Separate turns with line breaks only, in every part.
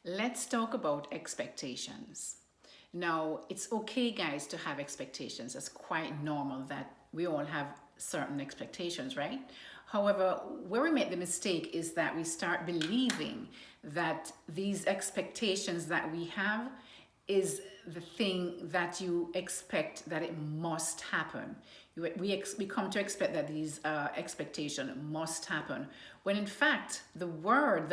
Let's talk about expectations. Now, it's okay, guys, to have expectations. It's quite normal that we all have certain expectations, right? However, where we make the mistake is that we start believing that these expectations that we have is the thing that you expect that it must happen. We come to expect that these expectations must happen, when in fact the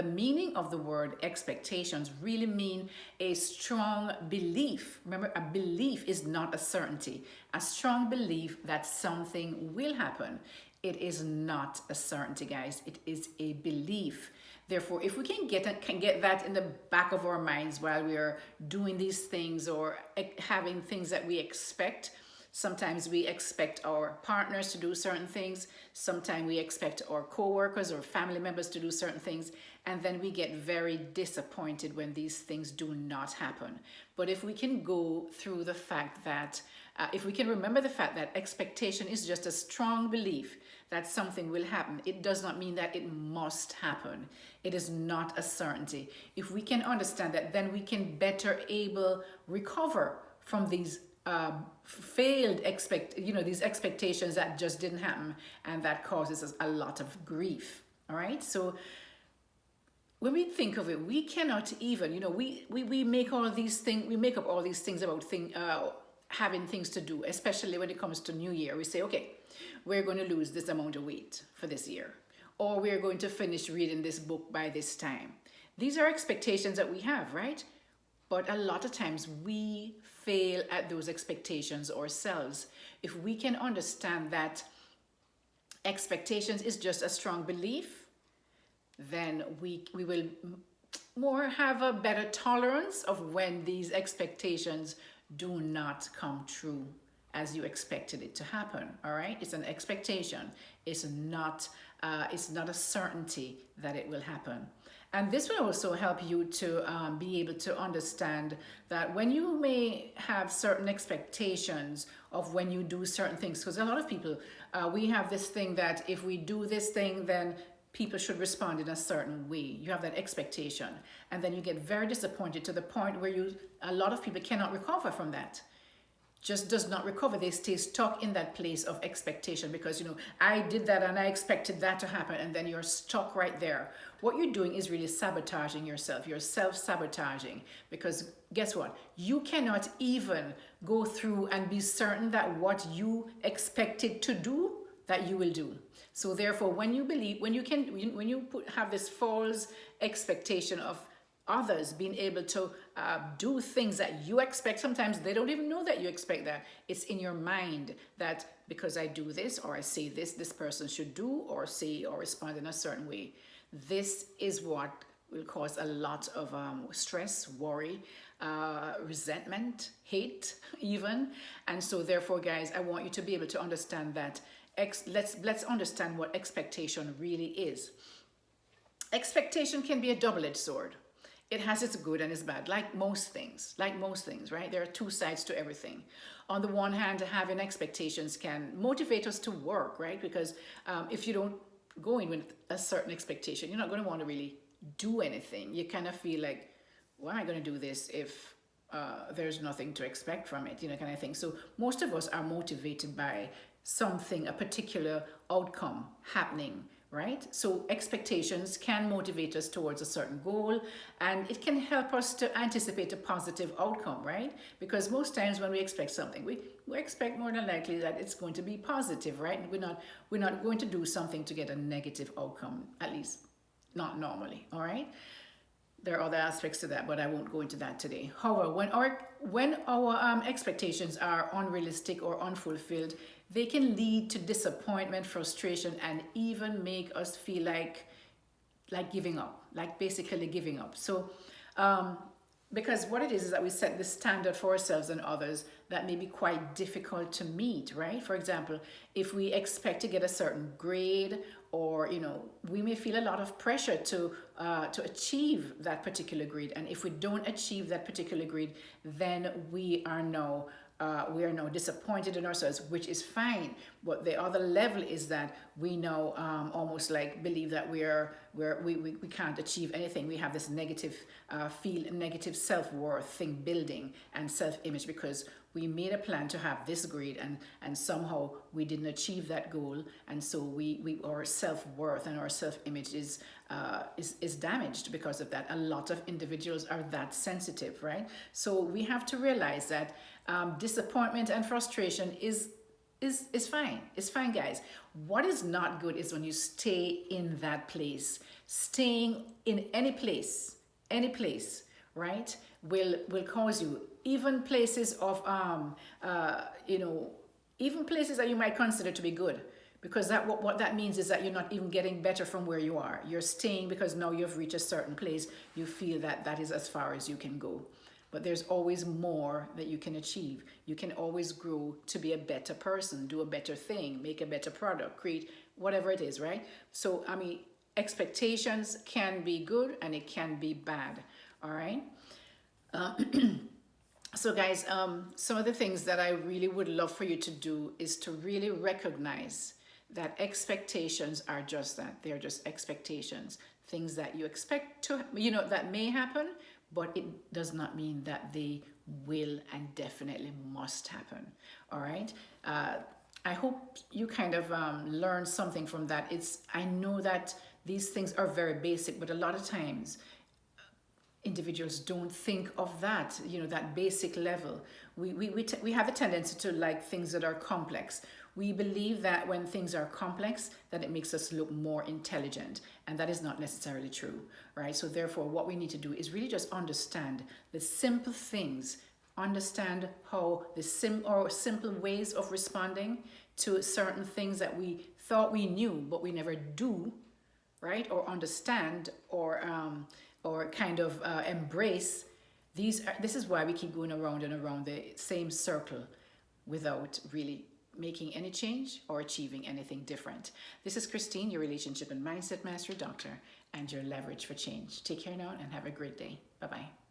meaning of the word expectations really mean a strong belief. Remember, a belief is not a certainty. A strong belief that something will happen. It is not a certainty, guys. It is a belief. Therefore, if we can get that in the back of our minds while we are doing these things or having things that we expect. Sometimes we expect our partners to do certain things. Sometimes we expect our co-workers or family members to do certain things. And then we get very disappointed when these things do not happen. But if we can go through the fact that, if we can remember the fact that expectation is just a strong belief that something will happen, it does not mean that it must happen. It is not a certainty. If we can understand that, then we can better able recover from these these expectations that just didn't happen, and that causes us a lot of grief. All right, so when we think of it, we cannot even, we make all these things, we make up all these things about having things to do, especially when it comes to New Year. We say, okay, we're going to lose this amount of weight for this year, or we're going to finish reading this book by this time. These are expectations that we have, right? But a lot of times we fail at those expectations ourselves. If we can understand that expectations is just a strong belief, then we will more have a better tolerance of when these expectations do not come true as you expected it to happen. All right, it's an expectation. It's not a certainty that it will happen. And this will also help you to be able to understand that when you may have certain expectations of when you do certain things, because a lot of people, we have this thing that if we do this thing, then people should respond in a certain way. You have that expectation, and then you get very disappointed to the point where a lot of people cannot recover from that. Just does not recover. They stay stuck in that place of expectation because, I did that and I expected that to happen, and then you're stuck right there. What you're doing is really sabotaging yourself. You're self-sabotaging, because guess what? You cannot even go through and be certain that what you expected to do, that you will do. So therefore, when you have this false expectation of others being able to do things that you expect, sometimes they don't even know that you expect that. It's in your mind that because I do this or I say this person should do or say or respond in a certain way. This is what will cause a lot of stress, worry, resentment, hate even. And so therefore, guys, I want you to be able to understand that let's understand what expectation really is. Expectation can be a double-edged sword. It has its good and its bad, like most things, right? There are two sides to everything. On the one hand, having expectations can motivate us to work, right? Because if you don't go in with a certain expectation, you're not going to want to really do anything. You kind of feel like, why am I going to do this if there's nothing to expect from it, kind of thing. So most of us are motivated by something, a particular outcome happening, right? So expectations can motivate us towards a certain goal, and it can help us to anticipate a positive outcome, right? Because most times when we expect something, we expect more than likely that it's going to be positive, right? We're not going to do something to get a negative outcome, at least not normally, all right? There are other aspects to that, but I won't go into that today. However, when our expectations are unrealistic or unfulfilled, they can lead to disappointment, frustration, and even make us feel like giving up, like basically giving up. So, because what it is that we set the standard for ourselves and others that may be quite difficult to meet, right? For example, if we expect to get a certain grade, or we may feel a lot of pressure to achieve that particular grade, and if we don't achieve that particular grade, then we are now disappointed in ourselves, which is fine. But the other level is that we now almost like believe that we are we can't achieve anything. We have this negative negative self-worth thing building and self-image because we made a plan to have this grade and somehow we didn't achieve that goal, and so we our self-worth and our self-image is damaged because of that. A lot of individuals are that sensitive, right? So we have to realize that disappointment and frustration is fine. It's fine, guys. What is not good is when you stay in that place. Staying in any place, right, will cause you, even places of even places that you might consider to be good, because what that means is that you're not even getting better from where you are. You're staying because now you've reached a certain place. You feel that is as far as you can go. But there's always more that you can achieve. You can always grow to be a better person, do a better thing, make a better product, create whatever it is, right? So, I mean, expectations can be good and it can be bad, all right? So guys, some of the things that I really would love for you to do is to really recognize that expectations are just that. They're just expectations. Things that you expect to, that may happen, but it does not mean that they will and definitely must happen, all right? I hope you kind of learned something from that. I know that these things are very basic, but a lot of times individuals don't think of that, that basic level. We have a tendency to like things that are complex. We believe that when things are complex, that it makes us look more intelligent, and that is not necessarily true, right? So therefore, what we need to do is really just understand the simple things, understand how the simple ways of responding to certain things that we thought we knew, but we never do, right? Or understand, or kind of embrace. This is why we keep going around and around the same circle without really making any change or achieving anything different. This is Christine, your relationship and mindset mastery doctor, and your leverage for change. Take care now and have a great day. Bye-bye.